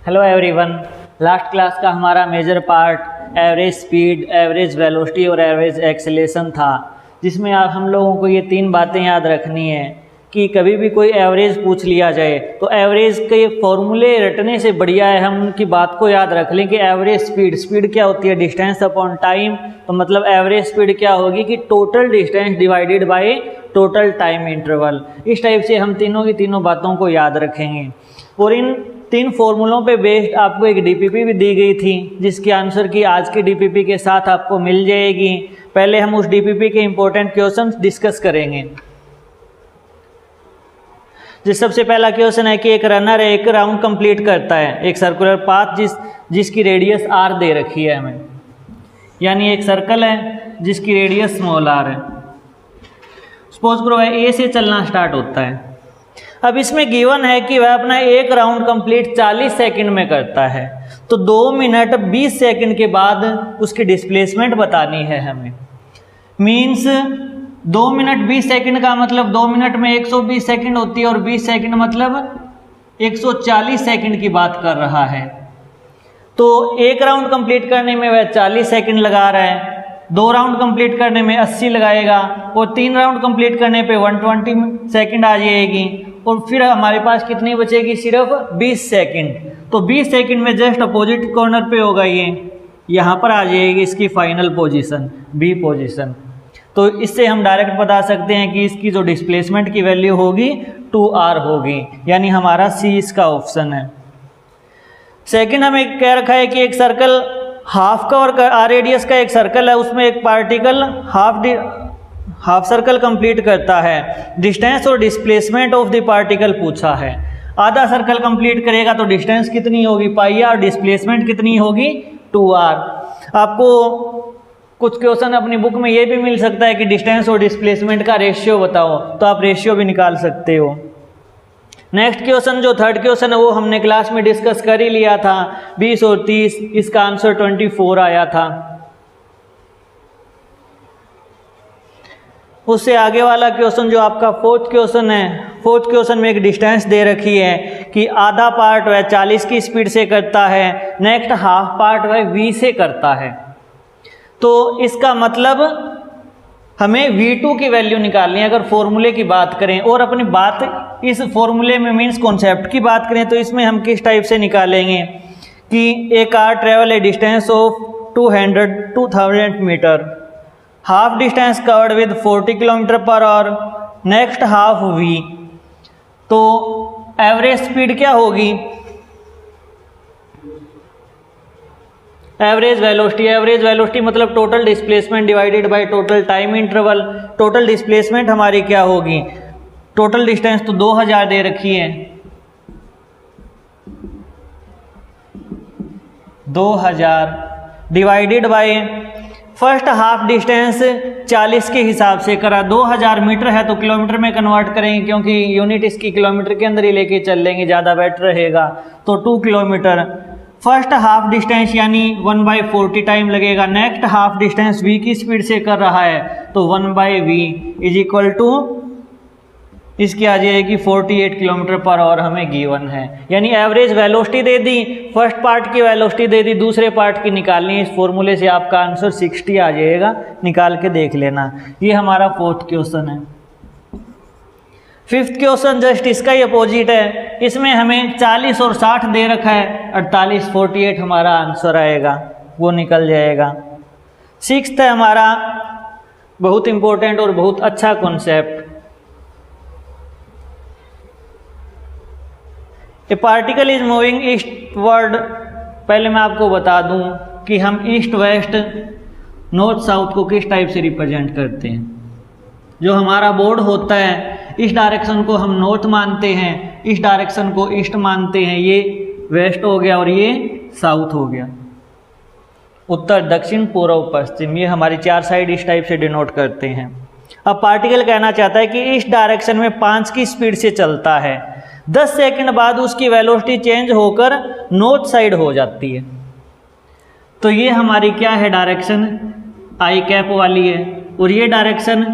Hello everyone. Last class का हमारा major part average speed, average velocity और average acceleration था, जिसमें हम लोगों को ये तीन बातें याद रखनी है कि कभी भी कोई एवरेज पूछ लिया जाए तो एवरेज के फॉर्मूले रटने से बढ़िया है हम उनकी बात को याद रख लें कि एवरेज स्पीड क्या होती है, डिस्टेंस अपॉन टाइम। तो मतलब एवरेज स्पीड क्या होगी कि total distance divided by total time interval. इस टाइप से हम तीनों की तीनों बातों को याद रखेंगे। और इन तीन फॉर्मूलों पे बेस्ड आपको एक डीपीपी भी दी गई थी, जिसकी आंसर की आज की डीपीपी के साथ आपको मिल जाएगी। पहले हम उस डीपीपी के इंपॉर्टेंट क्वेश्चंस डिस्कस करेंगे। जिस सबसे पहला क्वेश्चन है कि एक रनर एक राउंड कंप्लीट करता है एक सर्कुलर पाथ जिसकी रेडियस r दे रखी है हमें, यानी एक सर्कल है जिसकी रेडियस स्मॉल r है। सपोज करो ए से चलना स्टार्ट होता है। अब इसमें गिवन है कि वह अपना एक राउंड कंप्लीट 40 सेकंड में करता है, तो 2 मिनट 20 सेकंड के बाद उसकी डिस्प्लेसमेंट बतानी है हमें। मीन्स 2 मिनट 20 सेकंड का मतलब 2 मिनट में 120 सेकंड होती है और 20 सेकंड मतलब 140 सेकंड की बात कर रहा है। तो एक राउंड कंप्लीट करने में वह 40 सेकंड लगा रहा है, 2 राउंड कंप्लीट करने में 80 लगाएगा और 3 राउंड कंप्लीट करने पे 120 सेकंड आ जाएगी। और फिर हमारे पास कितनी बचेगी, सिर्फ 20 सेकंड। तो 20 सेकंड में जस्ट अपोजिट कॉर्नर पे होगा, ये यहाँ पर आ जाएगी इसकी फाइनल पोजीशन, बी पोजीशन। तो इससे हम डायरेक्ट बता सकते हैं कि इसकी जो डिस्प्लेसमेंट की वैल्यू होगी 2r होगी, यानी हमारा सी इसका ऑप्शन है। सेकंड हमें कह रखा है कि एक सर्कल हाफ का और आर रेडियस का एक सर्कल है, उसमें एक पार्टिकल हाफ सर्कल कंप्लीट करता है। डिस्टेंस और डिस्प्लेसमेंट ऑफ द पार्टिकल पूछा है। आधा सर्कल कंप्लीट करेगा तो डिस्टेंस कितनी होगी, पाई आर, डिस्प्लेसमेंट कितनी होगी, 2r। आपको कुछ क्वेश्चन अपनी बुक में ये भी मिल सकता है कि डिस्टेंस और डिस्प्लेसमेंट का रेशियो बताओ, तो आप रेशियो भी निकाल सकते हो। नेक्स्ट क्वेश्चन जो थर्ड क्वेश्चन है वो हमने क्लास में डिस्कस कर ही लिया था, 20 और 30, इसका आंसर 24 आया था। उससे आगे वाला क्वेश्चन जो आपका फोर्थ क्वेश्चन है, फोर्थ क्वेश्चन में एक डिस्टेंस दे रखी है कि आधा पार्ट वह 40 की स्पीड से करता है, नेक्स्ट हाफ पार्ट वह 20 से करता है। तो इसका मतलब हमें v2 की वैल्यू निकालनी है अगर फॉर्मूले की बात करें। और अपनी बात इस फॉर्मूले में मीन्स कॉन्सेप्ट की बात करें तो इसमें हम किस टाइप से निकालेंगे कि a car travel a distance of 2000 metre, half distance covered with 40 kilometre per hour, next half v। तो एवरेज स्पीड क्या होगी, एवरेज वेलोसिटी मतलब total displacement divided by total time interval. Total displacement हमारी क्या होगी, टोटल डिस्टेंस तो 2000 दे रखी है, 2000 divided by first half distance 40 के हिसाब से करा, 2000 मीटर है तो किलोमीटर में कन्वर्ट करेंगे क्योंकि यूनिट इसकी किलोमीटर के अंदर ही लेके चल लेंगे, ज़्यादा बेटर रहेगा। तो 2 किलोमीटर फर्स्ट हाफ डिस्टेंस यानी 1/40 टाइम लगेगा। नेक्स्ट हाफ डिस्टेंस v की स्पीड से कर रहा है तो 1/v इज इक्वल टू इसकी आ जाएगी 48 किलोमीटर पर आवर हमें गिवन है। यानी एवरेज वेलोसिटी दे दी, फर्स्ट पार्ट की वेलोसिटी दे दी, दूसरे पार्ट की निकालनी है। इस फॉर्मूले से आपका आंसर 60 आ जाएगा, निकाल के देख लेना। ये हमारा फोर्थ क्वेश्चन है। फिफ्थ क्वेश्चन जस्ट इसका ही अपोजिट है, इसमें हमें 40 और 60 दे रखा है, 48 48 हमारा आंसर आएगा, वो निकल जाएगा। सिक्स्थ है हमारा बहुत इंपॉर्टेंट और बहुत अच्छा concept, A particle is moving eastward. पहले मैं आपको बता दूं कि हम ईस्ट वेस्ट नॉर्थ साउथ को किस टाइप से रिप्रेजेंट करते हैं। जो हमारा बोर्ड होता है इस डायरेक्शन को हम नॉर्थ मानते हैं, इस डायरेक्शन को ईस्ट मानते हैं, ये वेस्ट हो गया और ये साउथ हो गया, उत्तर दक्षिण पूर्व पश्चिम। ये हमारी 4 साइड इस टाइप से डिनोट करते हैं। अब पार्टिकल कहना चाहता है कि इस डायरेक्शन में 5 की स्पीड से चलता है, 10 सेकंड बाद उसकी वेलोसिटी चेंज होकर नॉर्थ साइड हो जाती है। तो ये हमारी क्या है, डायरेक्शन आई कैप वाली है और ये डायरेक्शन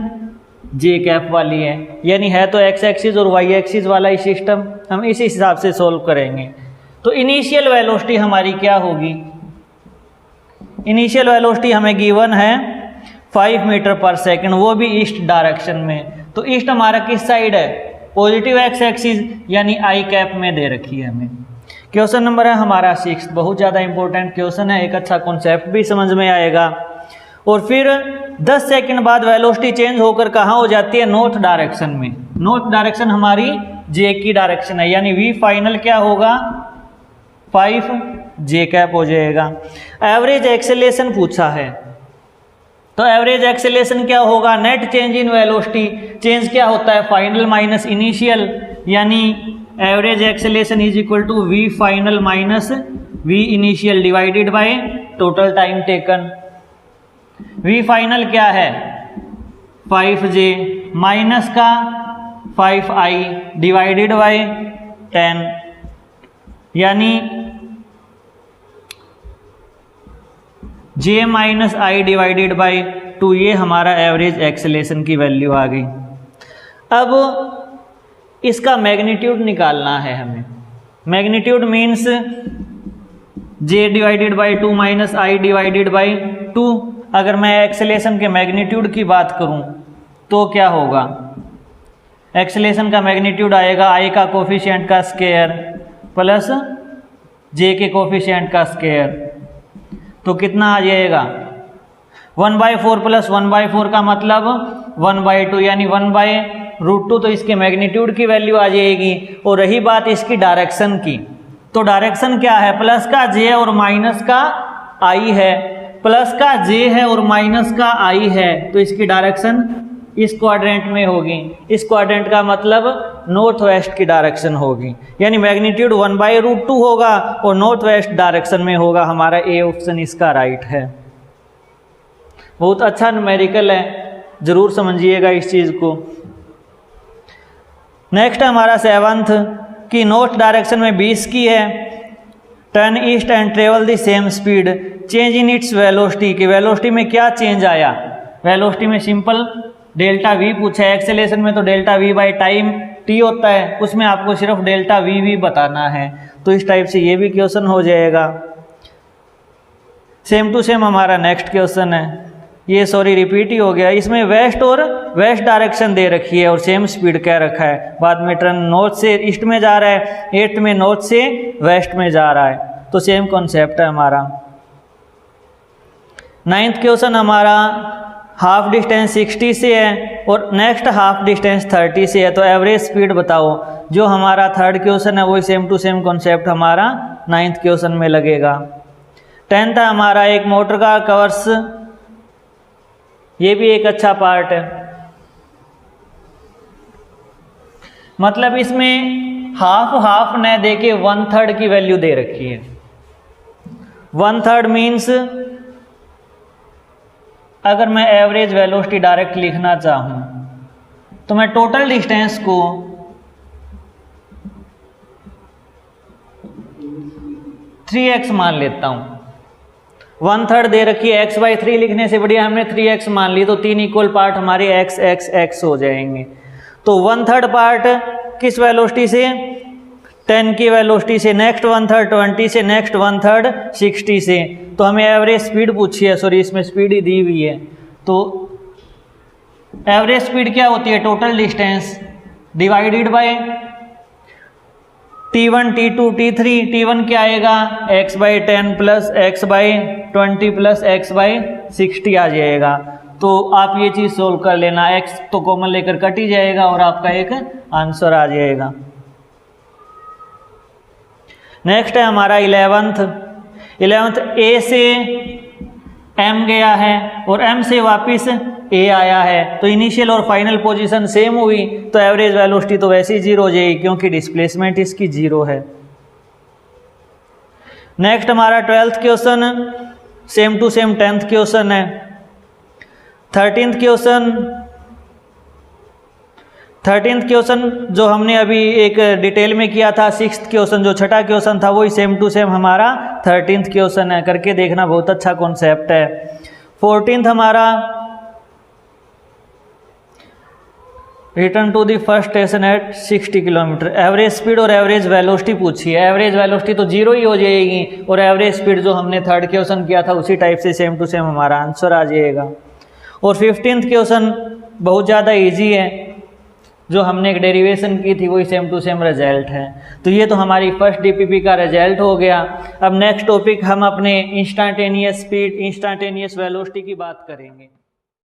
जे कैप वाली है, यानी है तो एक्स एक्सिस और वाई एक्सिस वाला ही सिस्टम। हम इस हिसाब से सोल्व करेंगे। तो इनिशियल वेलोसिटी हमारी क्या होगी? इनिशियल वेलोसिटी हमें गिवन है 5 मीटर पर सेकंड, वो भी ईस्ट डायरेक्शन में। तो ईस्ट हमारा किस साइड है? पॉजिटिव एक्स एक्सिस यानी आई कैप में दे रखी है हमें। क्वेश्चन नंबर है हमारा 6, बहुत ज़्यादा इंपॉर्टेंट क्वेश्चन है, एक अच्छा कॉन्सेप्ट भी समझ में आएगा। और फिर 10 सेकंड बाद वेलोसिटी चेंज होकर कहाँ हो जाती है? नॉर्थ डायरेक्शन में। नॉर्थ डायरेक्शन हमारी जे की डायरेक्शन है, यानी वी फाइनल क्या होगा? 5 जे कैप हो जाएगा। एवरेज एक्सेलेरेशन पूछा है, तो एवरेज एक्सेलेरेशन क्या होगा? Net change in velocity, change क्या होता है? फाइनल माइनस इनिशियल, यानी average acceleration is equal to v final minus v initial divided by total time taken. V final क्या है? 5J माइनस का 5I डिवाइडेड बाय 10, यानी J minus I divided by 2, ये हमारा एवरेज एक्सेलेरेशन की value आ गई। अब इसका मैग्नीट्यूड निकालना है हमें। Magnitude means J divided by 2 minus I divided by 2। अगर मैं एक्सेलेरेशन के मैग्नीट्यूड की बात करूं तो क्या होगा? एक्सेलेरेशन का मैग्नीट्यूड आएगा I का कोफिशिएंट का स्क्वायर प्लस J के कोफिशिएंट का स्क्वायर, तो कितना आ जाएगा? 1/4 प्लस 1/4 का मतलब 1/2, यानी 1/√2, तो इसके मैग्नीट्यूड की वैल्यू आ जाएगी। और रही बात इसकी डायरेक्शन की, तो डायरेक्शन क्या है? प्लस का J और माइनस का I है, प्लस का J है और माइनस का I है, तो इसकी डायरेक्शन इस क्वाड्रेंट में होगी। इस क्वाड्रेंट का मतलब नॉर्थ वेस्ट की डायरेक्शन होगी, यानी मैग्नीट्यूड 1/√2 होगा और नॉर्थ वेस्ट डायरेक्शन में होगा। हमारा ए ऑप्शन इसका राइट है। बहुत अच्छा न्यूमेरिकल है, जरूर समझिएगा इस चीज़ को। नेक्स्ट हमारा 7th की नॉर्थ डायरेक्शन में 20 की है। Turn east and travel the same speed, change in its velocity, कि वेलोसिटी में क्या चेंज आया? वेलोसिटी में सिंपल डेल्टा वी पूछा है। एक्सेलेरेशन में तो delta we by time T होता है, उसमें आपको सिर्फ डेल्टा वी बताना है। तो इस टाइप से ये भी क्वेश्चन हो जाएगा। सेम टू सेम हमारा नेक्स्ट क्वेश्चन है, ये सॉरी रिपीट ही हो गया। इसमें वेस्ट और वेस्ट डायरेक्शन दे रखी है और सेम स्पीड कह रखा है। बाद में ट्रेन नॉर्थ से ईस्ट में जा रहा है, 8th में नॉर्थ से वेस्ट में जा रहा है, तो सेम कॉन्सेप्ट है हमारा। 9th क्वेश्चन हमारा हाफ डिस्टेंस 60 से है और नेक्स्ट हाफ डिस्टेंस 30 से है, तो एवरेज स्पीड बताओ। जो हमारा 3rd क्वेश्चन है वही सेम टू सेम कॉन्सेप्ट हमारा 9th क्वेश्चन में लगेगा। 10th है हमारा एक मोटर का कवर्स, ये भी एक अच्छा पार्ट है। मतलब इसमें हाफ न दे के 1/3 की वैल्यू दे रखी है। 1/3 मीन्स अगर मैं एवरेज वेलोसिटी डायरेक्ट लिखना चाहूं तो मैं टोटल डिस्टेंस को 3x मान लेता हूं। 1/3 दे रखी है, x/3 लिखने से बढ़िया हमने 3x मान ली, तो 3 इक्वल पार्ट हमारे x हो जाएंगे। तो 1/3 पार्ट किस वेलोसिटी से? 10 की वेलोसिटी से, नेक्स्ट 1/3 20 से, नेक्स्ट 1/3 60 से। तो हमें एवरेज स्पीड पूछी है, सॉरी इसमें स्पीड ही दी हुई है। तो एवरेज स्पीड क्या होती है? Total distance divided by T1 T2 T3। T1 क्या आएगा? x/10 plus x/20 plus x/60 आ जाएगा। तो आप ये चीज़ सोल्व कर लेना, x तो कॉमन लेकर कट ही जाएगा और आपका एक आंसर आ जाएगा। नेक्स्ट है हमारा 11th A से M गया है और M से वापस A आया है, तो इनिशियल और फाइनल पोजीशन सेम हुई, तो एवरेज वेलोसिटी तो वैसे ही 0 हो जाएगी क्योंकि डिस्प्लेसमेंट इसकी 0 है। नेक्स्ट हमारा 12th question same to same 10th question है। 13th क्वेश्चन जो हमने अभी एक डिटेल में किया था, 6th क्वेश्चन जो छठा क्वेश्चन था वही सेम टू सेम हमारा 13th क्वेश्चन है, करके देखना, बहुत अच्छा कॉन्सेप्ट है। 14th हमारा return to the first station at 60 kilometre. Average speed और एवरेज वेलोसिटी पूछी है। एवरेज वेलोसिटी तो 0 ही हो जाएगी और एवरेज स्पीड जो हमने थर्ड क्वेश्चन किया था उसी टाइप से सेम टू सेम हमारा आंसर आ जाएगा। और 15th क्वेश्चन बहुत ज़्यादा इजी है, जो हमने एक डेरिवेशन की थी वही सेम टू सेम रिजल्ट है। तो ये तो हमारी फर्स्ट डीपीपी का रिजल्ट हो गया। अब नेक्स्ट टॉपिक हम अपने इंस्टेंटेनियस स्पीड, इंस्टेंटेनियस वेलोसिटी की बात करेंगे।